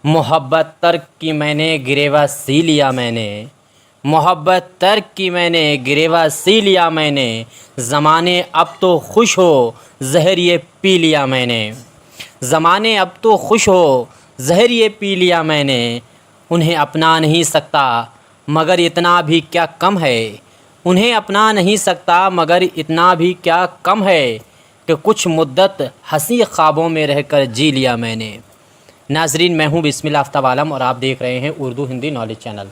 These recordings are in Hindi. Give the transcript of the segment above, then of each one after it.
मोहब्बत तर्क की मैंने गिरेवा सी लिया मैंने। मोहब्बत तर्क की मैंने गिरेवा सी लिया मैंने। ज़माने अब तो खुश हो जहर ये पी लिया मैंने। ज़माने अब तो खुश हो जहर ये पी लिया मैंने। उन्हें अपना नहीं सकता मगर इतना भी क्या कम है। उन्हें अपना नहीं सकता मगर इतना भी क्या कम है कि कुछ मुद्दत हंसी ख्वाबों में रहकर जी लिया मैंने। नाजरीन, मैं हूँ बिस्मिल्लाह आफ्ताब आलम और आप देख रहे हैं उर्दू हिंदी नॉलेज चैनल।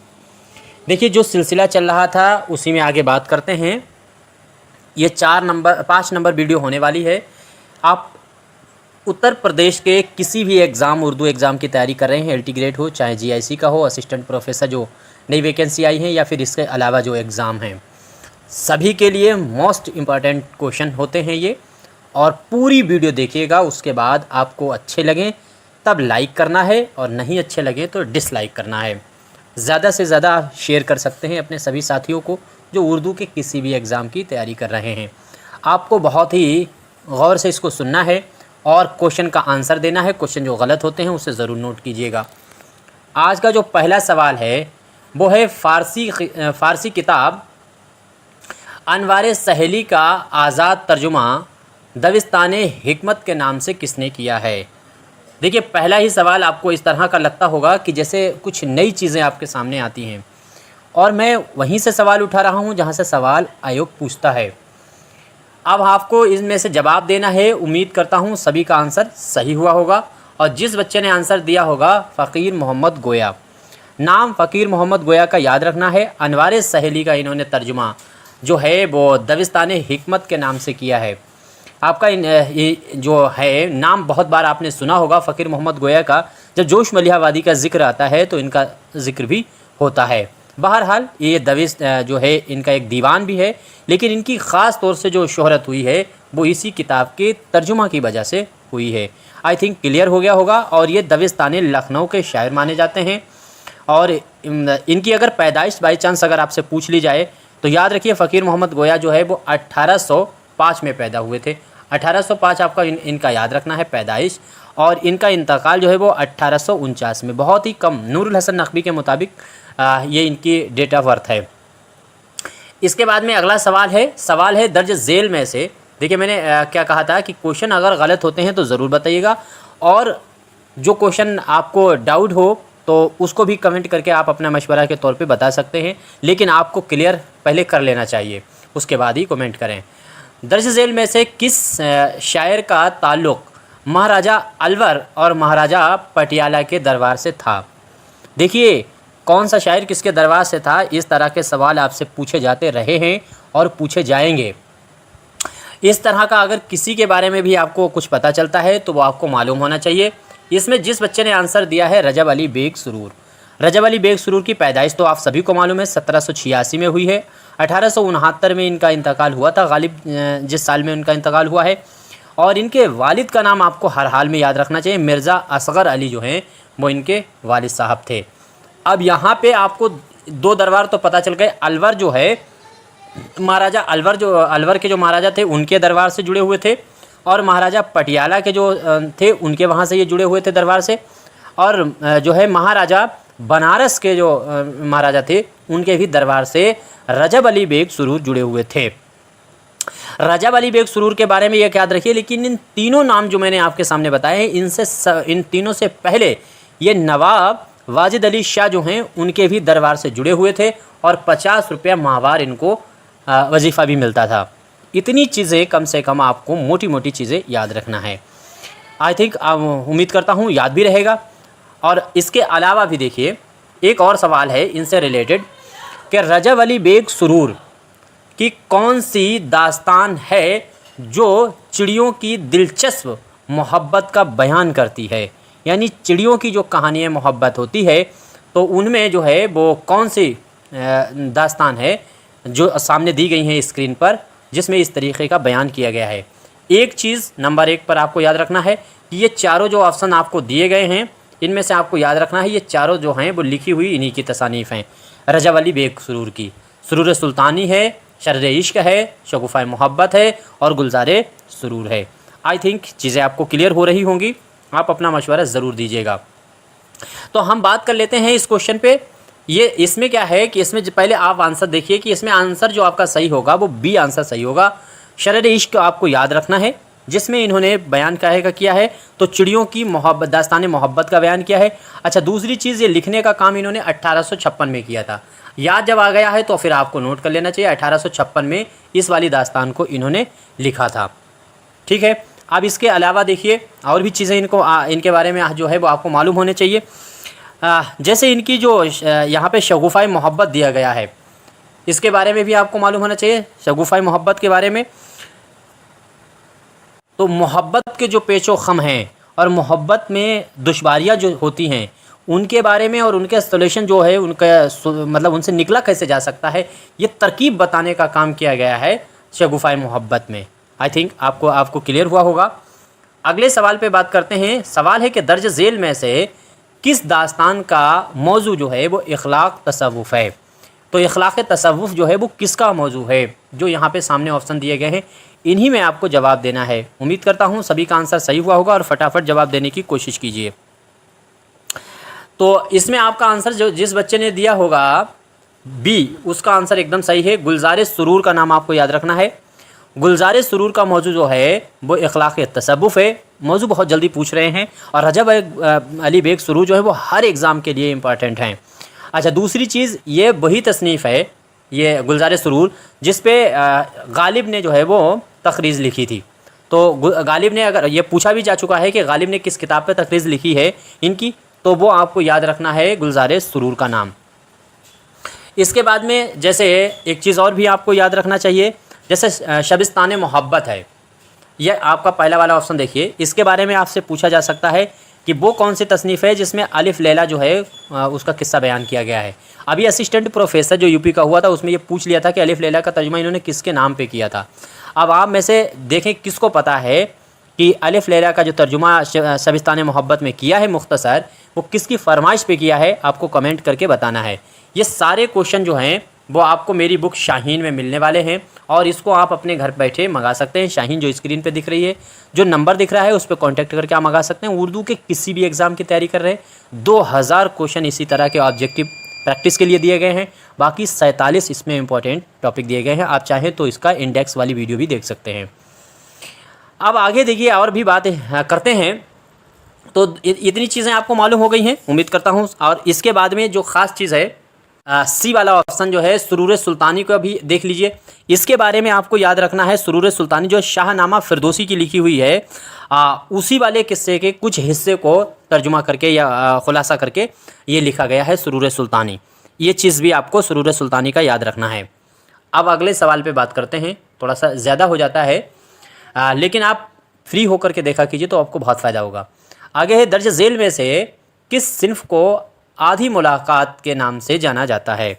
देखिए, जो सिलसिला चल रहा था उसी में आगे बात करते हैं। ये 5 नंबर वीडियो होने वाली है। आप उत्तर प्रदेश के किसी भी एग्ज़ाम, उर्दू एग्ज़ाम की तैयारी कर रहे हैं, LT ग्रेड हो चाहे GIC का हो, असिस्टेंट प्रोफेसर जो नई वैकेंसी आई है, या फिर इसके अलावा जो एग्ज़ाम हैं, सभी के लिए मोस्ट इम्पॉर्टेंट क्वेश्चन होते हैं ये। और पूरी वीडियो देखिएगा, उसके बाद आपको अच्छे लगें तब लाइक करना है और नहीं अच्छे लगे तो डिसलाइक करना है। ज़्यादा से ज़्यादा शेयर कर सकते हैं अपने सभी साथियों को जो उर्दू के किसी भी एग्ज़ाम की तैयारी कर रहे हैं। आपको बहुत ही गौर से इसको सुनना है और क्वेश्चन का आंसर देना है। क्वेश्चन जो गलत होते हैं उसे ज़रूर नोट कीजिएगा। आज का जो पहला सवाल है वो है फ़ारसी किताब अनवार सहेली का आज़ाद तर्जुमा दबिस्तान हिकमत के नाम से किसने किया है। देखिए, पहला ही सवाल आपको इस तरह का लगता होगा कि जैसे कुछ नई चीज़ें आपके सामने आती हैं, और मैं वहीं से सवाल उठा रहा हूं जहां से सवाल आयोग पूछता है। अब आपको इसमें से जवाब देना है। उम्मीद करता हूं सभी का आंसर सही हुआ होगा। और जिस बच्चे ने आंसर दिया होगा फ़कीर मोहम्मद गोया, नाम फ़कीर मोहम्मद गोया का याद रखना है। अनवार सहेली का इन्होंने तर्जुमा जो है वो दबिस्तान हिकमत के नाम से किया है। आपका ये जो है नाम बहुत बार आपने सुना होगा फ़कीर मोहम्मद गोया का। जब जोश मलिहाबादी का ज़िक्र आता है तो इनका ज़िक्र भी होता है। बहरहाल ये दबिश जो है इनका एक दीवान भी है, लेकिन इनकी ख़ास तौर से जो शोहरत हुई है वो इसी किताब के तर्जुमा की वजह से हुई है। आई थिंक क्लियर हो गया होगा। और ये दबिस्तान लखनऊ के शायर माने जाते हैं। और इनकी अगर पैदाइश बाई चांस अगर आपसे पूछ ली जाए तो याद रखिए फ़कीर मोहम्मद गोया जो है वो 1805 में पैदा हुए थे। 1805 आपका इनका याद रखना है पैदाइश। और इनका इंतकाल जो है वो 1849 में, बहुत ही कम, नूरुल हसन नकवी के मुताबिक ये इनकी डेट ऑफ बर्थ है। इसके बाद में अगला सवाल है दर्ज झेल में से। देखिए, मैंने क्या कहा था कि क्वेश्चन अगर गलत होते हैं तो ज़रूर बताइएगा, और जो क्वेश्चन आपको डाउट हो तो उसको भी कमेंट करके आप अपना मशवरा के तौर पे बता सकते हैं, लेकिन आपको क्लियर पहले कर लेना चाहिए, उसके बाद ही कमेंट करें। दर्ज झेल में से किस शायर का ताल्लुक़ महाराजा अलवर और महाराजा पटियाला के दरबार से था। देखिए, कौन सा शायर किसके दरबार से था, इस तरह के सवाल आपसे पूछे जाते रहे हैं और पूछे जाएंगे। इस तरह का अगर किसी के बारे में भी आपको कुछ पता चलता है तो वो आपको मालूम होना चाहिए। इसमें जिस बच्चे ने आंसर दिया है रजब अली बेग सुरूर। रजब अली बेग सुरूर की पैदाइश तो आप सभी को मालूम है 1786 में हुई है। 1869 में इनका इंतकाल हुआ था, गालिब जिस साल में उनका इंतकाल हुआ है। और इनके वालिद का नाम आपको हर हाल में याद रखना चाहिए, मिर्ज़ा असगर अली जो हैं वो इनके वालिद साहब थे। अब यहाँ पे आपको दो दरबार तो पता चल गए। अलवर जो है, महाराजा अलवर के जो महाराजा थे उनके दरबार से जुड़े हुए थे, और महाराजा पटियाला के जो थे उनके वहाँ से ये जुड़े हुए थे दरबार से। और जो है महाराजा बनारस के जो महाराजा थे उनके भी दरबार से रजब अली बेग सुरूर जुड़े हुए थे। रजब अली बेग सुरूर के बारे में ये याद रखिए। लेकिन इन तीनों नाम जो मैंने आपके सामने बताए हैं, इन तीनों से पहले ये नवाब वाजिद अली शाह जो हैं उनके भी दरबार से जुड़े हुए थे, और 50 रुपया माहवार इनको वजीफ़ा भी मिलता था। इतनी चीज़ें कम से कम आपको मोटी मोटी चीज़ें याद रखना है। आई थिंक उम्मीद करता हूँ याद भी रहेगा। और इसके अलावा भी देखिए, एक और सवाल है इनसे रिलेटेड कि रजब अली बेग सुरूर की कौन सी दास्तान है जो चिड़ियों की दिलचस्प मोहब्बत का बयान करती है। यानी चिड़ियों की जो कहानियाँ मोहब्बत होती है तो उनमें जो है वो कौन सी दास्तान है जो सामने दी गई हैं स्क्रीन पर, जिसमें इस तरीक़े का बयान किया गया है। एक चीज़ नंबर 1 पर आपको याद रखना है कि ये चारों जो ऑप्शन आपको दिए गए हैं इनमें से आपको याद रखना है ये चारों जो हैं वो लिखी हुई इन्हीं की तसानीफ़ हैं। रजब अली बेग सुरूर की सुरूर सुल्तानी है, शर्र इश्क है, शगुफ़ाए मोहब्बत है और गुलज़ारे सुरूर है। आई थिंक चीज़ें आपको क्लियर हो रही होंगी। आप अपना मशवरा ज़रूर दीजिएगा। तो हम बात कर लेते हैं इस क्वेश्चन पे। ये इसमें क्या है कि इसमें पहले आप आंसर देखिए कि इसमें आंसर जो आपका सही होगा वो बी आंसर सही होगा। शरर इश्क आपको याद रखना है, जिसमें इन्होंने बयान किया है तो चिड़ियों की मोहब्बत, दास्तान मोहब्बत का बयान किया है। अच्छा, दूसरी चीज़, ये लिखने का काम इन्होंने 1856 में किया था। याद जब आ गया है तो फिर आपको नोट कर लेना चाहिए, 1856 में इस वाली दास्तान को इन्होंने लिखा था। ठीक है, अब इसके अलावा देखिए और भी चीज़ें इनके बारे में जो है वो आपको मालूम होने चाहिए। जैसे इनकी जो यहाँ पे शगुफ़ाए मोहब्बत दिया गया है, इसके बारे में भी आपको मालूम होना चाहिए, शगुफ़ाए मोहब्बत के बारे में। तो मोहब्बत के जो पेचो ख़म हैं और मोहब्बत में दुश्वारियाँ जो होती हैं उनके बारे में और उनके सॉल्यूशन जो है उनका मतलब उनसे निकला कैसे जा सकता है, ये तरकीब बताने का काम किया गया है शगुफ़ाए मोहब्बत में। आई थिंक आपको क्लियर हुआ होगा। अगले सवाल पे बात करते हैं। सवाल है कि दर्ज झेल में से किस दास्तान का मौजू जो है वो इखलाक तसव्वुफ़ है। तो इखलाक तसव्वुफ़ जो है वो किसका मौजू है, जो यहाँ पे सामने ऑप्शन दिए गए हैं इन्हीं में आपको जवाब देना है। उम्मीद करता हूँ सभी का आंसर सही हुआ होगा और फटाफट जवाब देने की कोशिश कीजिए। तो इसमें आपका आंसर जो जिस बच्चे ने दिया होगा बी, उसका आंसर एकदम सही है। गुलजार सुरूर का नाम आपको याद रखना है। गुलजार सुरूर का मौजू जो है वो इखलाक तसव्वुफ़ है। मौजू बहुत जल्दी पूछ रहे हैं और रजब अली बेग सुरूर जो है वो हर एग्ज़ाम के लिए इम्पॉर्टेंट हैं। अच्छा, दूसरी चीज़, ये वही तसनीफ़ है ये गुलजार सुरूर जिस पे गालिब ने जो है वो तखरीज़ लिखी थी। तो गालिब ने, अगर ये पूछा भी जा चुका है कि गालिब ने किस किताब पे तखरीज़ लिखी है इनकी, तो वो आपको याद रखना है गुलजार सुरूर का नाम। इसके बाद में जैसे एक चीज़ और भी आपको याद रखना चाहिए, जैसे शबिस्तान मोहब्बत है, यह आपका पहला वाला ऑप्शन देखिए। इसके बारे में आपसे पूछा जा सकता है कि वो कौन सी तसनीफ़ है जिसमें अलिफ लैला जो है उसका किस्सा बयान किया गया है। अभी असिस्टेंट प्रोफेसर जो यूपी का हुआ था उसमें ये पूछ लिया था कि अलिफ लैला का तर्जुमा इन्होंने किसके नाम पे किया था। अब आप में से देखें किसको पता है कि अलिफ लैला का जो तर्जुमा शबिस्तान मोहब्बत में किया है मुख्तसर, वो किसकी फरमाइश पे किया है, आपको कमेंट करके बताना है। ये सारे क्वेश्चन जो हैं वो आपको मेरी बुक शाहीन में मिलने वाले हैं और इसको आप अपने घर बैठे मंगा सकते हैं। शाहीन जो स्क्रीन पे दिख रही है, जो नंबर दिख रहा है उस पर कॉन्टैक्ट करके आप मंगा सकते हैं। उर्दू के किसी भी एग्ज़ाम की तैयारी कर रहे हैं 2000 क्वेश्चन इसी तरह के ऑब्जेक्टिव प्रैक्टिस के लिए दिए गए हैं। बाकी 47 इसमें इंपॉर्टेंट टॉपिक दिए गए हैं। आप चाहें तो इसका इंडेक्स वाली वीडियो भी देख सकते हैं। अब आगे देखिए और भी बातें करते हैं। तो इतनी चीज़ें आपको मालूम हो गई हैं उम्मीद करता हूँ। और इसके बाद में जो ख़ास चीज़ है सी वाला ऑप्शन जो है सुरूर सुल्तानी को भी देख लीजिए। इसके बारे में आपको याद रखना है, सुरूर सुल्तानी जो शाहनामा फिरदौसी की लिखी हुई है, उसी वाले किस्से के कुछ हिस्से को तर्जुमा करके या खुलासा करके ये लिखा गया है सुरूर सुल्तानी। ये चीज़ भी आपको सुरूर सुल्तानी का याद रखना है। अब अगले सवाल पे बात करते हैं। थोड़ा सा ज़्यादा हो जाता है लेकिन आप फ्री होकर के देखा कीजिए तो आपको बहुत फ़ायदा होगा। आगे है, दर्ज झेल में से किस सिन्फ को आधी मुलाकात के नाम से जाना जाता है।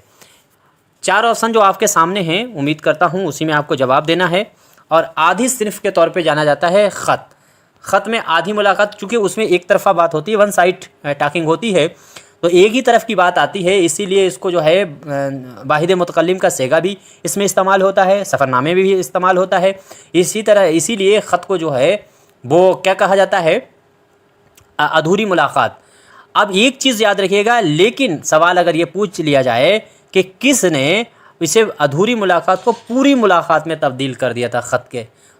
4 ऑप्शन जो आपके सामने हैं, उम्मीद करता हूँ उसी में आपको जवाब देना है। और आधी सिन्फ के तौर पे जाना जाता है ख़त। ख़त में आधी मुलाकात, चूँकि उसमें एक तरफा बात होती है, वन साइड टॉकिंग होती है, तो एक ही तरफ की बात आती है, इसीलिए इसको जो है वाहिद मुतकल्लिम का सेगा भी इसमें इस्तेमाल होता है, सफ़रनामे में भी इस्तेमाल होता है। इसी तरह इसीलिए ख़त को जो है वो क्या कहा जाता है, अधूरी मुलाकात। अब एक चीज़ याद रखिएगा, लेकिन सवाल अगर ये पूछ लिया जाए कि किसने इसे अधूरी मुलाकात को पूरी मुलाकात में तब्दील कर दिया था,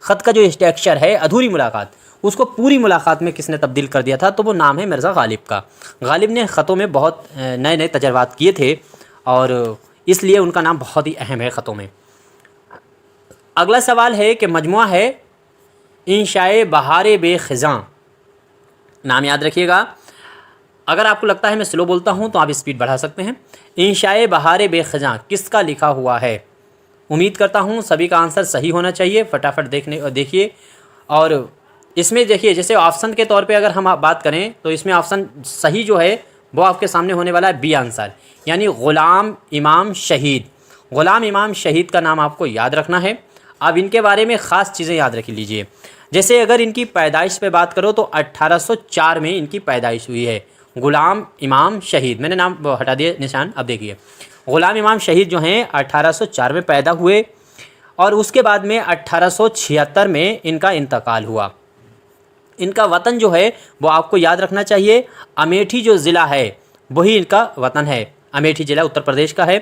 ख़त का जो स्ट्रक्चर है अधूरी मुलाकात, उसको पूरी मुलाकात में किसने तब्दील कर दिया था, तो वो नाम है मिर्ज़ा गालिब का। गालिब ने ख़तों में बहुत नए नए तजर्बात किए थे और इसलिए उनका नाम बहुत ही अहम है ख़तों में। अगला सवाल है कि मजमुआ है इंशाए बहार बेख़िज़ां, नाम याद रखिएगा। अगर आपको लगता है मैं स्लो बोलता हूँ तो आप स्पीड बढ़ा सकते हैं। इंशाए बहार बेख़िज़ां किसका लिखा हुआ है। उम्मीद करता हूँ सभी का आंसर सही होना चाहिए। फटाफट देखिए। और इसमें देखिए, जैसे ऑप्शन के तौर पे अगर हम बात करें तो इसमें ऑप्शन सही जो है वो आपके सामने होने वाला है बी आंसर, यानी ग़ुलाम इमाम शहीद। ग़ुलाम इमाम शहीद का नाम आपको याद रखना है। अब इनके बारे में ख़ास चीज़ें याद रख लीजिए। जैसे अगर इनकी पैदाइश पे बात करो तो 1804 में इनकी पैदाइश हुई है। ग़ुलाम इमाम शहीद, मैंने नाम हटा दिए निशान। अब देखिए, ग़ुलाम इमाम शहीद जो हैं 1804 में पैदा हुए और उसके बाद में 1876 में इनका इंतकाल हुआ। इनका वतन जो है वो आपको याद रखना चाहिए, अमेठी जो ज़िला है वही इनका वतन है। अमेठी ज़िला उत्तर प्रदेश का है।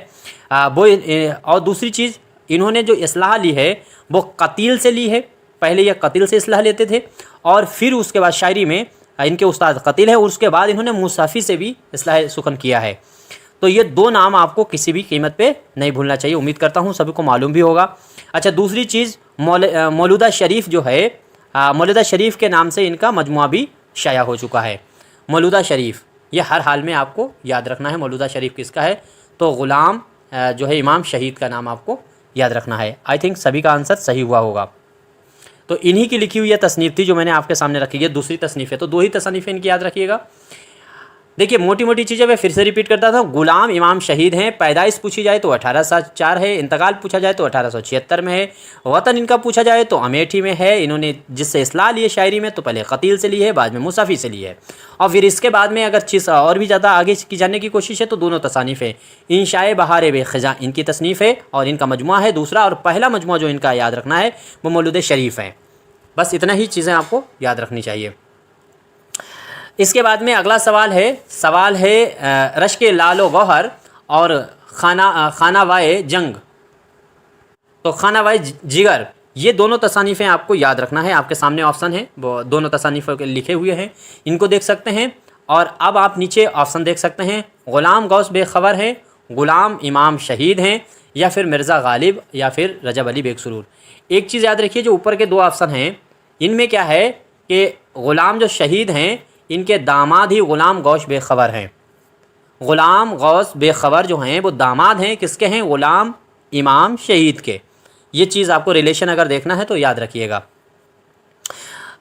और दूसरी चीज़, इन्होंने जो इस्लाह ली है वो कतील से ली है। पहले ये कतील से इस्लाह लेते थे और फिर उसके बाद शायरी में इनके उस्ताद कतील है और उसके बाद इन्होंने मुसाफ़ी से भी इस्लाह सुखन किया है। तो ये दो नाम आपको किसी भी कीमत पे नहीं भूलना चाहिए। उम्मीद करता हूँ सभी को मालूम भी होगा। अच्छा, दूसरी चीज़, मौलूदा शरीफ जो है, मौलूदा शरीफ के नाम से इनका मजमुआ भी शाया हो चुका है। मौलूदा शरीफ, ये हर हाल में आपको याद रखना है। मौलूदा शरीफ किसका है? तो ग़ुलाम जो है इमाम शहीद का नाम आपको याद रखना है। आई थिंक सभी का आंसर सही हुआ होगा। तो इन्हीं की लिखी हुई ये तसनीफ़ थी जो मैंने आपके सामने रखी है। दूसरी तसनीफ़ है, तो दो ही तसनीफ़ें इनकी याद रखिएगा। देखिए, मोटी मोटी चीज़ें मैं फिर से रिपीट करता था। ग़ुलाम इमाम शहीद हैं। पैदाइश पूछी जाए तो 1804 है। इंतकाल पूछा जाए तो 1876 में है। वतन इनका पूछा जाए तो अमेठी में है। इन्होंने जिससे इस्लाह ली है शायरी में, तो पहले कतील से ली है, बाद में मुसाफ़ी से ली है। और फिर इसके बाद में अगर चीज़ और भी ज़्यादा आगे की जाने की कोशिश है तो दोनों तसानीफ़ है। इंशाए बहार बेख़ज़ा इनकी तसनीफ़ है और इनका मजमुआ है दूसरा, और पहला मजमुआ जो इनका याद रखना है वो मौलूद शरीफ है। बस इतना ही चीज़ें आपको याद रखनी चाहिए। इसके बाद में अगला सवाल है रश्क लालो गौहर और खानावाए जंग। तो खानावाए जिगर, ये दोनों तसानीफ़ें आपको याद रखना है। आपके सामने ऑप्शन है, वो दोनों तसानीफ़ों के लिखे हुए हैं, इनको देख सकते हैं। और अब आप नीचे ऑप्शन देख सकते हैं। ग़ुलाम गौस बेखबर हैं, ग़ुलाम इमाम शहीद हैं, या फिर मिर्ज़ा गालिब, या फिर रजब अली बेग सुरूर। एक चीज़ याद रखिए, जो ऊपर के दो ऑप्शन हैं इनमें क्या है कि ग़ुलाम जो शहीद हैं इनके दामाद ही ग़ुलाम गौस बेखबर हैं। ग़ुलाम गौस बेखबर जो हैं वो दामाद हैं, किसके हैं? ग़ुलाम इमाम शहीद के। ये चीज़ आपको रिलेशन अगर देखना है तो याद रखिएगा।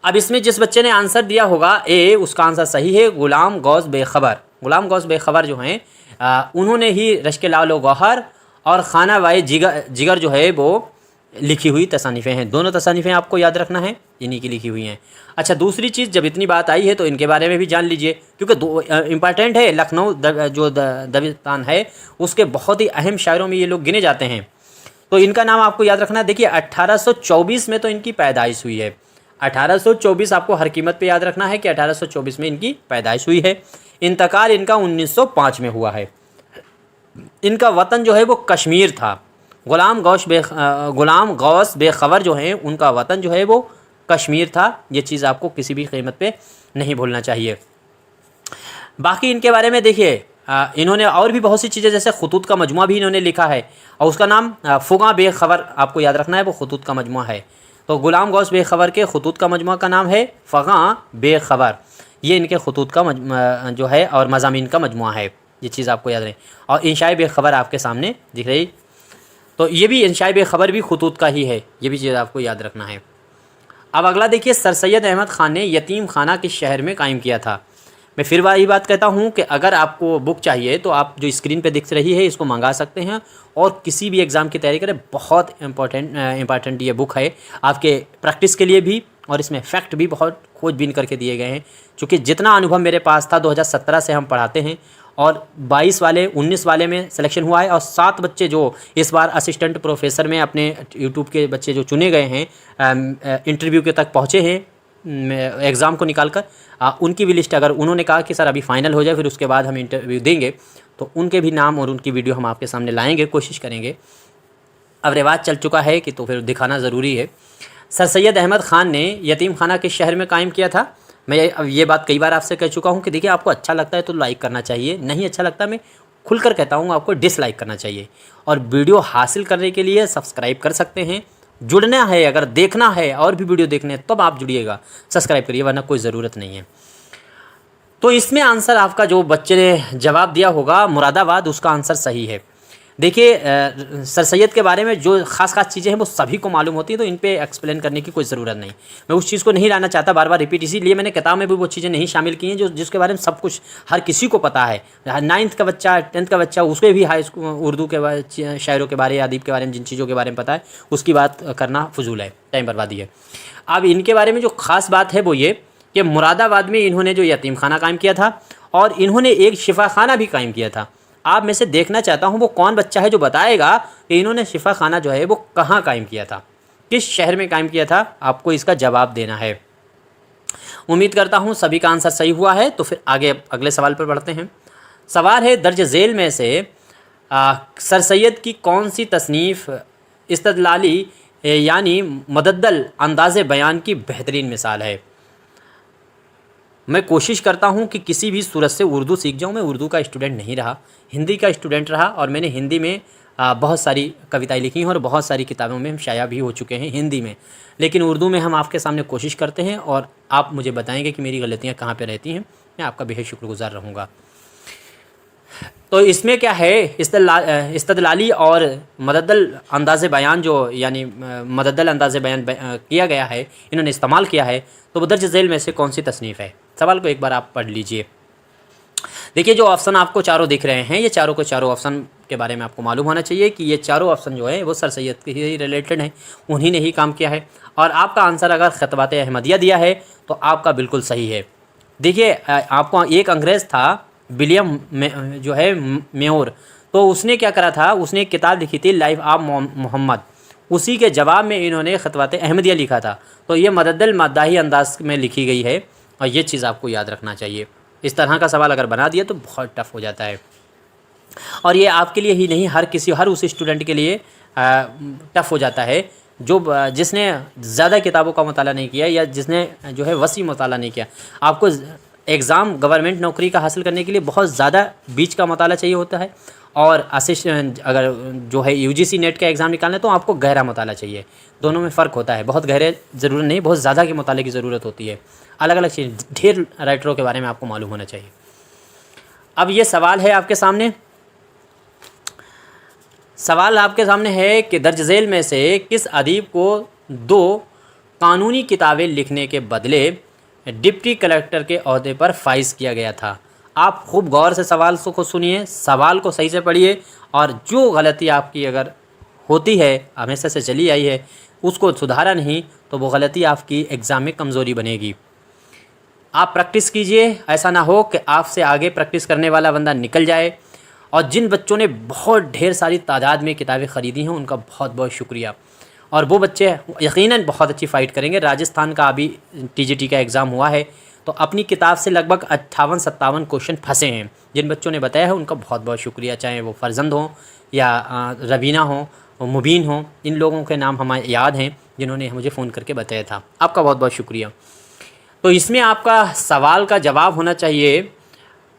अब इसमें जिस बच्चे ने आंसर दिया होगा ए, उसका आंसर सही है, ग़ुलाम गौस बेखबर। ग़ुलाम गौस बेखबर जो हैं उन्होंने ही रश्क लालो गौहर और खानावाए जिगर जो है वो लिखी हुई तसानीफ़ें हैं। दोनों तसानीफ़ें आपको याद रखना है, इन्हीं की लिखी हुई हैं। अच्छा, दूसरी चीज़, जब इतनी बात आई है तो इनके बारे में भी जान लीजिए, क्योंकि दो इम्पॉर्टेंट है। लखनऊ जो दबिस्तान है उसके बहुत ही अहम शायरों में ये लोग गिने जाते हैं। तो इनका नाम आपको याद रखना है। देखिए, 1824 में तो इनकी पैदाइश हुई है। 1824 आपको हर कीमत पे याद रखना है कि 1824 में इनकी पैदाइश हुई है। इंतकाल इनका 1905 में हुआ है। इनका वतन जो है वो कश्मीर था। ग़ुलाम गौस बेखबर जो हैं उनका वतन जो है वो कश्मीर था। ये चीज़ आपको किसी भी कीमत पे नहीं भूलना चाहिए। बाकी इनके बारे में देखिए, इन्होंने और भी बहुत सी चीज़ें, जैसे खतूत का मजमुआ भी इन्होंने लिखा है और उसका नाम फ़ुगा बेखबर आपको याद रखना है, वो खतूत का मजमुआ है। तो ग़ुलाम गौस बेखबर के खतूत का मजमुआ का नाम है फ़ुगा बेखबर। ये इनके खतूत का जो है और मज़ामीन का मजमुआ है। ये चीज़ आपको याद रहे। और इंशाए बेखबर आपके सामने दिख रही, तो ये भी इंशाए बेखबर भी खतूत का ही है। ये भी चीज़ आपको याद रखना है। अब अगला देखिए, सर सैयद अहमद ख़ान ने यतीम खाना किस शहर में कायम किया था? मैं फिर वही बात कहता हूँ कि अगर आपको बुक चाहिए तो आप जो स्क्रीन पे दिख रही है इसको मंगा सकते हैं और किसी भी एग्ज़ाम की तैयारी करें। बहुत इम्पॉर्टेंट ये बुक है आपके प्रैक्टिस के लिए भी, और इसमें फैक्ट भी बहुत खोजबीन करके दिए गए हैं। चूँकि जितना अनुभव मेरे पास था, 2017 से हम पढ़ाते हैं और 22 वाले 19 वाले में सिलेक्शन हुआ है, और 7 बच्चे जो इस बार असिस्टेंट प्रोफेसर में अपने यूट्यूब के बच्चे जो चुने गए हैं, इंटरव्यू के तक पहुँचे हैं एग्ज़ाम को निकाल कर, उनकी भी लिस्ट, अगर उन्होंने कहा कि सर अभी फ़ाइनल हो जाए फिर उसके बाद हम इंटरव्यू देंगे, तो उनके भी नाम और उनकी वीडियो हम आपके सामने लाएंगे, कोशिश करेंगे। अब रिवाज चल चुका है कि तो फिर दिखाना ज़रूरी है। सर सैयद अहमद ख़ान ने यतीम खाना किस शहर में कायम किया था? मैं ये बात कई बार आपसे कह चुका हूँ कि देखिए, आपको अच्छा लगता है तो लाइक करना चाहिए, नहीं अच्छा लगता मैं खुलकर कहता हूँ आपको डिसलाइक करना चाहिए। और वीडियो हासिल करने के लिए सब्सक्राइब कर सकते हैं। जुड़ना है, अगर देखना है और भी वीडियो देखने तब आप जुड़िएगा, सब्सक्राइब करिए, वरना कोई ज़रूरत नहीं है। तो इसमें आंसर आपका जो बच्चे ने जवाब दिया होगा मुरादाबाद, उसका आंसर सही है। देखिए, सर सैयद के बारे में जो ख़ास चीज़ें हैं वो सभी को मालूम होती हैं, तो इन पे एक्सप्लेन करने की कोई ज़रूरत नहीं। मैं उस चीज़ को नहीं लाना चाहता बार बार रिपीट, इसीलिए मैंने किताब में भी वो चीज़ें नहीं शामिल की हैं जो जिसके बारे में सब कुछ हर किसी को पता है। 9th का बच्चा, 10th का बच्चा, उसको भी हाई स्कूल उर्दू के शायरों के बारे, अदीब के बारे में जिन चीज़ों के बारे में पता है उसकी बात करना फजूल है, टाइम बर्बादी है। अब इनके बारे में जो ख़ास बात है वो ये कि मुरादाबाद में इन्होंने जो यतीम खाना कायम किया था और इन्होंने एक शिफा खाना भी कायम किया था। आप में से देखना चाहता हूँ वो कौन बच्चा है जो बताएगा कि इन्होंने शिफा खाना जो है वो कहाँ कायम किया था, किस शहर में कायम किया था। आपको इसका जवाब देना है। उम्मीद करता हूँ सभी का आंसर सही हुआ है। तो फिर आगे अगले सवाल पर बढ़ते हैं। सवाल है, दर्ज झेल में से सर सैयद की कौन सी तसनीफ़ इस्तदलाली यानी मुदद्दल अंदाज़े बयान की बेहतरीन मिसाल है। मैं कोशिश करता हूँ कि किसी भी सूरत से उर्दू सीख जाऊँ। मैं उर्दू का स्टूडेंट नहीं रहा, हिंदी का स्टूडेंट रहा, और मैंने हिंदी में बहुत सारी कविताएं लिखी हैं और बहुत सारी किताबों में हम शाया भी हो चुके हैं हिंदी में। लेकिन उर्दू में हम आपके सामने कोशिश करते हैं और आप मुझे बताएंगे कि मेरी गलतियाँ कहाँ पे रहती हैं। मैं आपका बेहद शुक्रगुज़ार रहूँगा। तो इसमें क्या है, इस्तदलाली और मुदद्दल अंदाज़े बयान जो यानी मुदद्दल अंदाज़े बयान किया गया है, इन्होंने इस्तेमाल किया है, तो वो दर्ज झेल में से कौन सी तसनीफ़ है। सवाल को एक बार आप पढ़ लीजिए। देखिए, जो ऑप्शन आपको चारों दिख रहे हैं, ये चारों के चारों ऑप्शन के बारे में आपको मालूम होना चाहिए कि ये चारों ऑप्शन जो है वो सर सैयद के ही रिलेटेड हैं, उन्हीं ने ही काम किया है। और आपका आंसर अगर ख़तवात अहमदिया दिया है तो आपका बिल्कुल सही है। देखिए, आपको एक अंग्रेज़ था विलियम जो है म्योर, तो उसने क्या करा था, उसने एक किताब लिखी थी लाइफ ऑफ मोहम्मद, उसी के जवाब में इन्होंने ख़तवात अहमदिया लिखा था। तो ये मुदद्दल मद्दाही अंदाज में लिखी गई है और ये चीज़ आपको याद रखना चाहिए। इस तरह का सवाल अगर बना दिया तो बहुत टफ हो जाता है, और ये आपके लिए ही नहीं, हर उस स्टूडेंट के लिए टफ हो जाता है जो जिसने ज़्यादा किताबों का मुताला नहीं किया या जिसने जो है वसी मुताला नहीं किया। आपको एग्ज़ाम गवर्नमेंट नौकरी का हासिल करने के लिए बहुत ज़्यादा बीच का मुताला चाहिए होता है, और अगर जो है यूजीसी नेट का एग्ज़ाम निकालना है तो आपको गहरा मुताला चाहिए। दोनों में फ़र्क होता है, बहुत गहरे ज़रूरत नहीं, बहुत ज़्यादा के मुताले की ज़रूरत होती है। अलग अलग चीज़, ढेर राइटरों के बारे में आपको मालूम होना चाहिए। अब ये सवाल है आपके सामने, सवाल आपके सामने है कि दर्ज झेल में से किस अदीब को 2 कानूनी किताबें लिखने के बदले डिप्टी कलेक्टर के ओहदे पर फाइज किया गया था। आप खूब गौर से सवाल को सुनिए, सवाल को सही से पढ़िए, और जो गलती आपकी अगर होती है, हमेशा से चली आई है, उसको सुधारा नहीं तो वो गलती आपकी एग्ज़ाम में कमज़ोरी बनेगी। आप प्रैक्टिस कीजिए, ऐसा ना हो कि आपसे आगे प्रैक्टिस करने वाला बंदा निकल जाए। और जिन बच्चों ने बहुत ढेर सारी तादाद में किताबें ख़रीदी हैं उनका बहुत बहुत शुक्रिया, और वो बच्चे यकीनन बहुत अच्छी फ़ाइट करेंगे। राजस्थान का अभी टीजीटी का एग्ज़ाम हुआ है, तो अपनी किताब से लगभग 58-57 क्वेश्चन फंसे हैं। जिन बच्चों ने बताया है उनका बहुत बहुत शुक्रिया, चाहे वो फ़रजंद हों या रवीना हों, मुबीन हों, इन लोगों के नाम हमें याद हैं जिन्होंने मुझे फ़ोन करके बताया था। आपका बहुत बहुत शुक्रिया। तो इसमें आपका सवाल का जवाब होना चाहिए,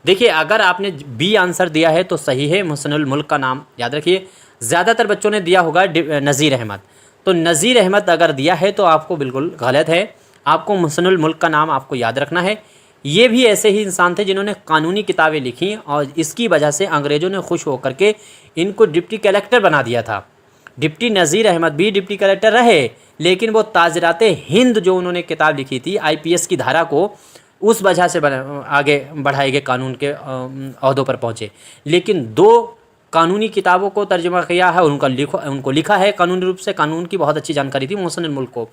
देखिए अगर आपने बी आंसर दिया है तो सही है, मुहसिनुल मुल्क का नाम याद रखिए। ज़्यादातर बच्चों ने दिया होगा नज़ीर अहमद, तो नज़ीर अहमद अगर दिया है तो आपको बिल्कुल गलत है। आपको मुहसिनुल मुल्क का नाम आपको याद रखना है। ये भी ऐसे ही इंसान थे जिन्होंने कानूनी किताबें लिखी और इसकी वजह से अंग्रेज़ों ने खुश होकर के इनको डिप्टी कलेक्टर बना दिया था। डिप्टी नज़ीर अहमद भी डिप्टी कलेक्टर रहे, लेकिन वो ताज़राते हिंद जो उन्होंने किताब लिखी थी IPS की धारा को, उस वजह से आगे बढ़ाए गए कानून के ओहदों पर पहुँचे। लेकिन 2 कानूनी किताबों को तर्जुमा किया है, उनको लिखा है कानूनी रूप से, कानून की बहुत अच्छी जानकारी थी मुहसिनुल मुल्क को,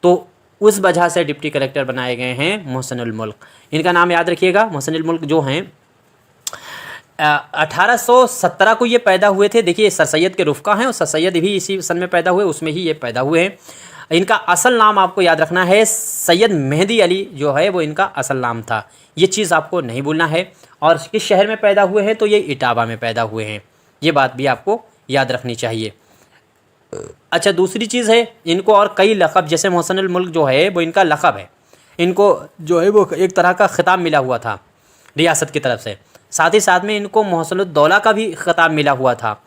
तो उस वजह से डिप्टी कलेक्टर बनाए गए हैं मुहसिनुल मुल्क। इनका नाम याद रखिएगा। मुहसिनुल मुल्क जो हैं 1817 को ये पैदा हुए थे। देखिए सर सैयद के रुफ़का हैं और सर सैयद भी इसी सन में पैदा हुए, उसमें ही ये पैदा हुए हैं। इनका असल नाम आपको याद रखना है, सैयद मेहदी अली जो है वो इनका असल नाम था। ये चीज़ आपको नहीं भूलना है। और किस शहर में पैदा हुए हैं, तो ये इटावा में पैदा हुए हैं। ये बात भी आपको याद रखनी चाहिए। अच्छा, दूसरी चीज़ है, इनको और कई लक़ब, जैसे मुहसिनुल मुल्क जो है वो इनका लक़ब है, इनको जो है वो एक तरह का ख़िताब मिला हुआ था रियासत की तरफ से। साथ ही साथ में इनको मोहसिनुद्दौला का भी ख़िताब मिला हुआ था,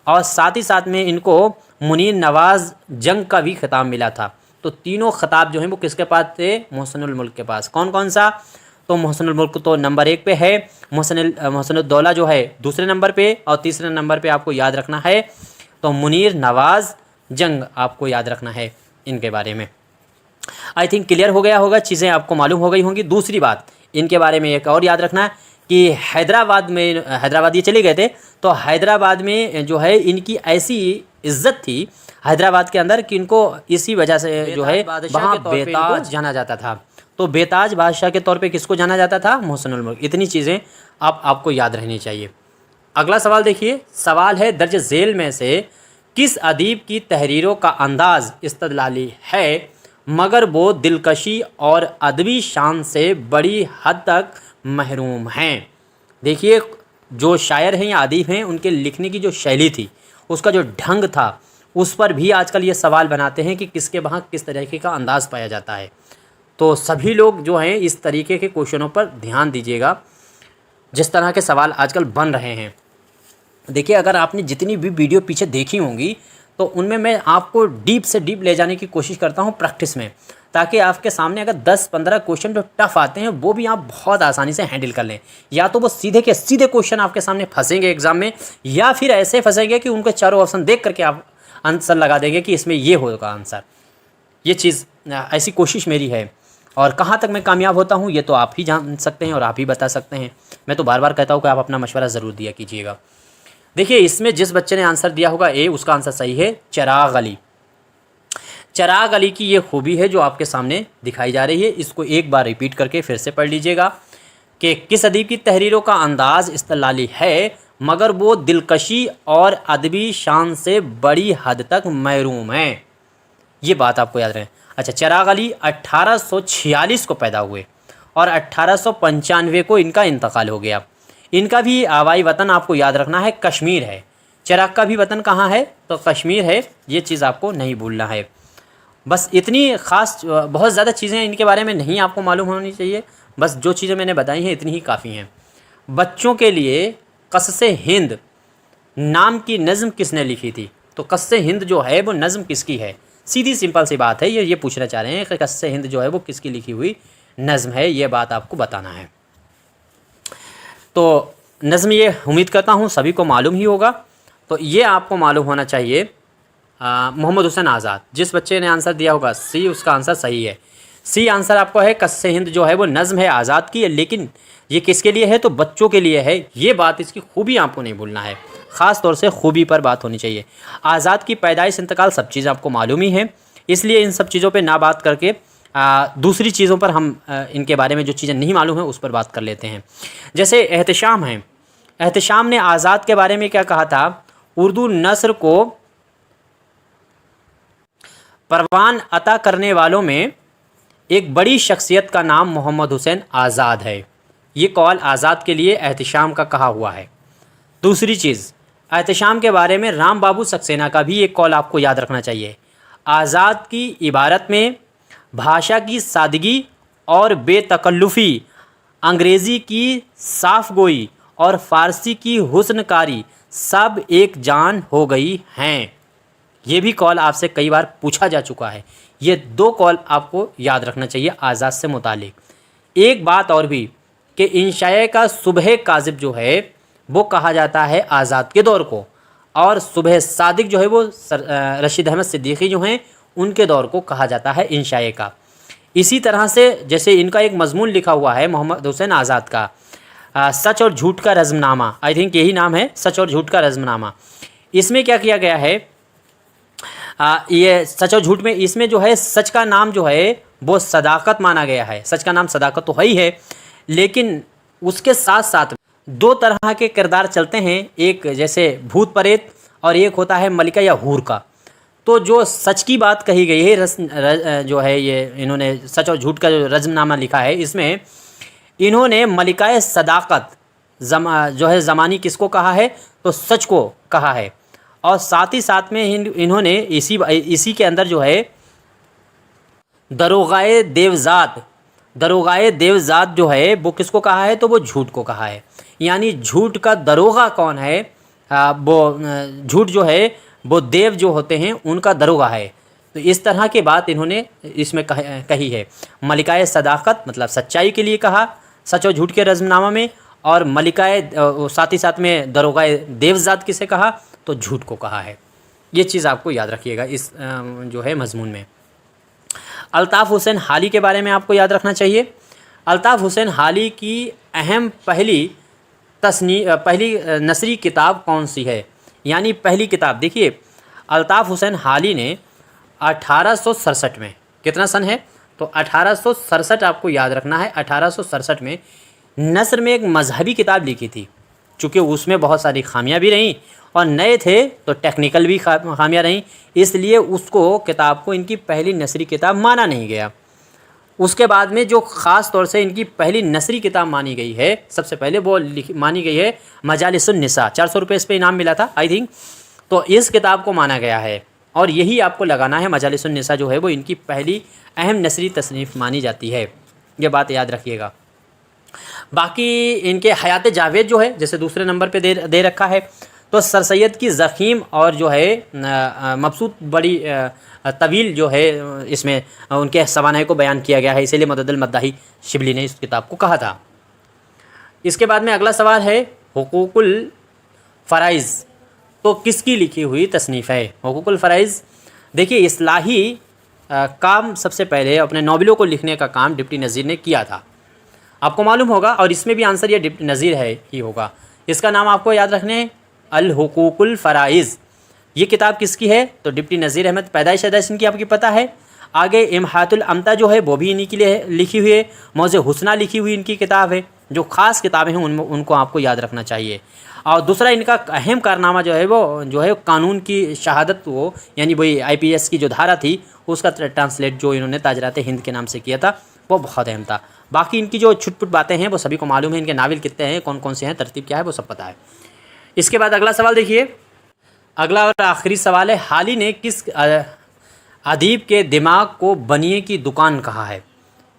और साथ ही साथ में इनको मुनीर नवाज़ जंग का भी ख़िताब मिला था। तो तीनों ख़िताब जो हैं वो किसके पास थे, मुहसिनुल मुल्क के पास। कौन कौन सा, तो मुहसिनुल मुल्क तो नंबर 1 पे है, मुहसिनुद्दौला जो है दूसरे नंबर पे, और तीसरे नंबर पे आपको याद रखना है तो मुनीर नवाज़ जंग आपको याद रखना है इनके बारे में। आई थिंक क्लियर हो गया होगा, चीज़ें आपको मालूम हो गई होंगी। दूसरी बात इनके बारे में एक और याद रखना कि हैदराबाद ये चले गए थे, तो हैदराबाद में जो है इनकी ऐसी इज़्ज़त थी हैदराबाद के अंदर कि इनको इसी वजह से जो है वहाँ बेताज जाना जाता था। तो बेताज बादशाह के तौर पे किसको जाना जाता था, मुहसिनुल मुल्क। इतनी चीज़ें आपको याद रहनी चाहिए। अगला सवाल देखिए, सवाल है दर्ज झेल में से किस अदीब की तहरीरों का अंदाज़ इस्तदलाली है मगर वो दिलकशी और अदबी शान से बड़ी हद तक महरूम हैं। देखिए, जो शायर हैं या अदीब हैं, उनके लिखने की जो शैली थी, उसका जो ढंग था, उस पर भी आजकल ये सवाल बनाते हैं कि किसके वहाँ किस तरीके का अंदाज़ पाया जाता है। तो सभी लोग जो हैं इस तरीके के क्वेश्चनों पर ध्यान दीजिएगा, जिस तरह के सवाल आजकल बन रहे हैं। देखिए, अगर आपने जितनी भी वीडियो पीछे देखी होंगी, तो उनमें मैं आपको डीप से डीप ले जाने की कोशिश करता हूं प्रैक्टिस में, ताकि आपके सामने अगर 10-15 क्वेश्चन जो टफ़ आते हैं वो भी आप बहुत आसानी से हैंडल कर लें। या तो वो सीधे के सीधे क्वेश्चन आपके सामने फंसेंगे एग्ज़ाम में, या फिर ऐसे फंसेंगे कि उनके चारों ऑप्शन देख करके आप आंसर लगा देंगे कि इसमें ये होगा आंसर। ये चीज़ ऐसी कोशिश मेरी है, और कहाँ तक मैं कामयाब होता हूँ ये तो आप ही जान सकते हैं और आप ही बता सकते हैं। मैं तो बार बार कहता हूँ कि आप अपना मशवरा ज़रूर दिया कीजिएगा। देखिए, इसमें जिस बच्चे ने आंसर दिया होगा ए, उसका आंसर सही है चिराग अली। चिराग अली की ये खूबी है जो आपके सामने दिखाई जा रही है। इसको एक बार रिपीट करके फिर से पढ़ लीजिएगा कि किस अदीब की तहरीरों का अंदाज़ इस्तिलाली है, मगर वो दिलकशी और अदबी शान से बड़ी हद तक महरूम है। ये बात आपको याद रहे। अच्छा, चिराग अली 1846 को पैदा हुए और 1895 को इनका इंतकाल हो गया। इनका भी आबाई वतन आपको याद रखना है कश्मीर है। चिराग का भी वतन कहाँ है? तो कश्मीर है। ये चीज़ आपको नहीं भूलना है। बस इतनी ख़ास बहुत ज़्यादा चीज़ें इनके बारे में नहीं आपको मालूम होनी चाहिए, बस जो चीज़ें मैंने बताई हैं इतनी ही काफ़ी हैं। बच्चों के लिए क़स्से हिंद नाम की नज़म किसने लिखी थी? तो क़स्से हिंद जो है वो नज़म किसकी है? सीधी सिंपल सी बात है, ये पूछना चाह रहे हैं कि क़स्से हिंद जो है वो किसकी लिखी हुई नज़म है, ये बात आपको बताना है। तो नज़म ये उम्मीद करता हूँ सभी को मालूम ही होगा। तो ये आपको मालूम होना चाहिए मोहम्मद हुसैन आज़ाद। जिस बच्चे ने आंसर दिया होगा सी, उसका आंसर सही है। सी आंसर आपको है। क़स्से हिंद जो है वो नज़म है, आज़ाद की है, लेकिन ये किसके लिए है? तो बच्चों के लिए है। ये बात, इसकी खूबी आपको नहीं भूलना है, ख़ास तौर से खूबी पर बात होनी चाहिए। आज़ाद की पैदाइश, इंतकाल सब चीज़ आपको मालूम ही है, इसलिए इन सब चीज़ों पे ना बात करके दूसरी चीज़ों पर हम इनके बारे में जो चीज़ें नहीं मालूम है उस पर बात कर लेते हैं। जैसे एहतशाम है। एहतशाम ने आज़ाद के बारे में क्या कहा था? उर्दू नस्र को परवान अता करने वालों में एक बड़ी शख्सियत का नाम मोहम्मद हुसैन आज़ाद है। ये कौल आज़ाद के लिए एहतशाम का कहा हुआ है। दूसरी चीज़, एहतशाम के बारे में राम बाबू सक्सेना का भी एक कौल आपको याद रखना चाहिए। आज़ाद की इबारत में भाषा की सादगी और बेतकल्लुफ़ी, अंग्रेज़ी की साफ़ गोई और फ़ारसी की हुस्नकारी सब एक जान हो गई हैं। ये भी कॉल आपसे कई बार पूछा जा चुका है। ये दो कॉल आपको याद रखना चाहिए आज़ाद से मुतालिक। एक बात और भी कि इंशाए का सुबह काज़िब जो है वो कहा जाता है आज़ाद के दौर को, और सुबह सादिक जो है वो रशीद अहमद सिद्दीकी जो हैं उनके दौर को कहा जाता है इंशाए का। इसी तरह से जैसे इनका एक मजमून लिखा हुआ है मोहम्मद हुसैन आज़ाद का, सच और झूठ का रज़्मनामा, आई थिंक यही नाम है, सच और झूठ का रज़्मनामा। इसमें क्या किया गया है? ये सच और झूठ में, इसमें जो है सच का नाम जो है वो सदाकत माना गया है। सच का नाम सदाकत तो है ही है, लेकिन उसके साथ साथ दो तरह के किरदार चलते हैं, एक जैसे भूत प्रेत और एक होता है मलिका या हूर का। तो जो सच की बात कही गई है जो है ये इन्होंने सच और झूठ का जो रज़्मनामा लिखा है, इसमें इन्होंने मलिकाए सदाकत जो है ज़मानी किसको कहा है? तो सच को कहा है। और साथ ही साथ में इन्होंने इसी के अंदर जो है दरोगाए देवज़ात जो है वो किसको कहा है? तो वो झूठ को कहा है। यानी झूठ का दरोगा कौन है? वो झूठ जो है वो देव जो होते हैं उनका दरोगा है। तो इस तरह की बात इन्होंने इसमें कही है। मलिकाए सदाकत मतलब सच्चाई के लिए कहा सच और झूठ के रज़्मनामा में, और मलिकाए साथ ही साथ में दरोगाए देवज़ात किसे कहा? तो झूठ को कहा है। ये चीज़ आपको याद रखिएगा इस जो है मजमून में। अल्ताफ़ हुसैन हाली के बारे में आपको याद रखना चाहिए। अल्ताफ़ हुसैन हाली की अहम पहली नसरी किताब कौन सी है? यानी पहली किताब, देखिए अल्ताफ़ हुसैन हाली ने 1867 में, कितना सन है? तो 1867 आपको याद रखना है। 1867 में नस्र में एक मजहबी किताब लिखी थी। चूँकि उसमें बहुत सारी खामियां भी रहीं और नए थे तो टेक्निकल भी खामियां रहीं, इसलिए उसको किताब को इनकी पहली नसरी किताब माना नहीं गया। उसके बाद में जो ख़ास तौर से इनकी पहली नसरी किताब मानी गई है, सबसे पहले वो मानी गई है मजालिसुन निसा, 400 रुपये इस पर इनाम मिला था आई थिंक। तो इस किताब को माना गया है और यही आपको लगाना है, मजालिसुन निसा जो है वो इनकी पहली अहम नसरी तसनीफ़ मानी जाती है, ये बात याद रखिएगा। बाकी इनके हयात जावेद जो है जैसे दूसरे नंबर पे दे रखा है, तो सर सैयद की ज़ख़ीम और जो है मबसूत बड़ी तवील जो है इसमें उनके सवानाए को बयान किया गया है, इसीलिए मददुल मद्दाही शिबली ने इस किताब को कहा था। इसके बाद में अगला सवाल है हुकूकुल फ़राइज़, तो किसकी लिखी हुई तसनीफ़ है? हुकूकुल फ़राइज़ देखिए, इस्लाही काम सबसे पहले अपने नॉवेलों को लिखने का काम डिप्टी नज़ीर ने किया था, आपको मालूम होगा, और इसमें भी आंसर ये डिप्टी नज़ीर है ही होगा। इसका नाम आपको याद रखने है, अल हुकूकुल फ़राइज़। ये किताब किसकी है? तो डिप्टी नज़ीर अहमद। पैदाइश इनकी आपकी पता है। आगे इमहातुल अमता जो है वो भी इन्हीं के लिए लिखी हुई है। मौज़े हुस्ना लिखी हुई इनकी किताब है। जो ख़ास किताबें हैं उनको आपको याद रखना चाहिए। और दूसरा इनका अहम कारनामा जो है वो जो है कानून की शहादत, वो यानी वही IPS की जो धारा थी उसका ट्रांसलेट जो इन्होंने ताजरात हिंद के नाम से किया था, वो बहुत अहम था। बाकी इनकी जो छुटपुट बातें हैं वो सभी को मालूम है, इनके नावल कितने हैं, कौन कौन से हैं, तरतीब क्या है, वो सब पता है। इसके बाद अगला सवाल देखिए, अगला और आखिरी सवाल है, हाली ने किस अदीब के दिमाग को बनिए की दुकान कहा है?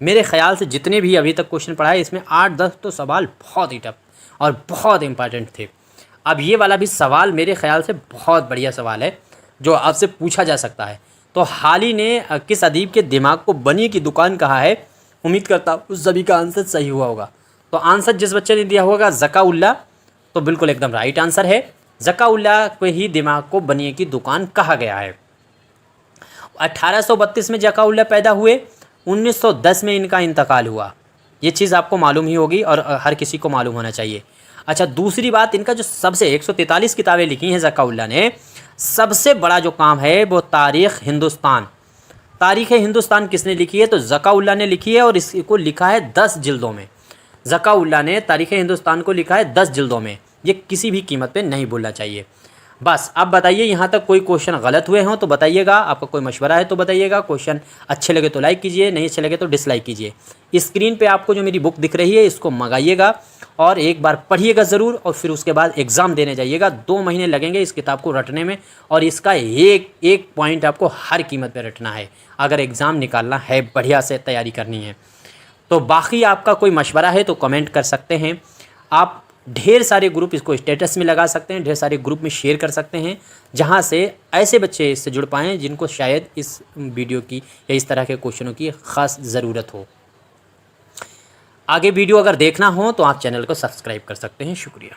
मेरे ख़्याल से जितने भी अभी तक क्वेश्चन पढ़ा है इसमें 8-10 तो सवाल बहुत ही टफ और बहुत इंपॉर्टेंट थे। अब ये वाला भी सवाल मेरे ख़्याल से बहुत बढ़िया सवाल है जो आपसे पूछा जा सकता है। तो हाली ने किस अदीब के दिमाग को बनिए की दुकान कहा है? उम्मीद करता हूँ उस सभी का आंसर सही हुआ होगा। तो आंसर जिस बच्चे ने दिया होगा ज़काउल्लाह, तो बिल्कुल एकदम राइट आंसर है। ज़काउल्लाह को ही दिमाग को बनिए की दुकान कहा गया है। 1832 में ज़काउल्लाह पैदा हुए, 1910 में इनका इंतकाल हुआ। ये चीज़ आपको मालूम ही होगी और हर किसी को मालूम होना चाहिए। अच्छा, दूसरी बात, इनका जो सबसे 143 किताबें लिखी हैं ज़काउल्लाह ने, सबसे बड़ा जो काम है वो तारीख़ हिंदुस्तान। तारीख़ हिंदुस्तान किसने लिखी है? तो ज़काउल्लाह ने लिखी है और इसको लिखा है 10 जिल्दों में। ज़काउल्लाह ने तारीख़ हिंदुस्तान को लिखा है 10 जिल्दों में। ये किसी भी कीमत पे नहीं भूलना चाहिए। बस अब बताइए, यहाँ तक कोई क्वेश्चन गलत हुए हों तो बताइएगा, आपका कोई मशवरा है तो बताइएगा। क्वेश्चन अच्छे लगे तो लाइक कीजिए, नहीं अच्छे लगे तो डिसलाइक कीजिए। स्क्रीन पे आपको जो मेरी बुक दिख रही है इसको मंगाइएगा और एक बार पढ़िएगा ज़रूर, और फिर उसके बाद एग्ज़ाम देने जाइएगा। 2 महीने लगेंगे इस किताब को रटने में और इसका एक एक पॉइंट आपको हर कीमत पर रटना है अगर एग्ज़ाम निकालना है, बढ़िया से तैयारी करनी है। तो बाकी आपका कोई मशवरा है तो कमेंट कर सकते हैं। आप ढेर सारे ग्रुप इसको स्टेटस में लगा सकते हैं, ढेर सारे ग्रुप में शेयर कर सकते हैं, जहां से ऐसे बच्चे इससे जुड़ पाएँ जिनको शायद इस वीडियो की या इस तरह के क्वेश्चनों की ख़ास ज़रूरत हो। आगे वीडियो अगर देखना हो तो आप चैनल को सब्सक्राइब कर सकते हैं। शुक्रिया।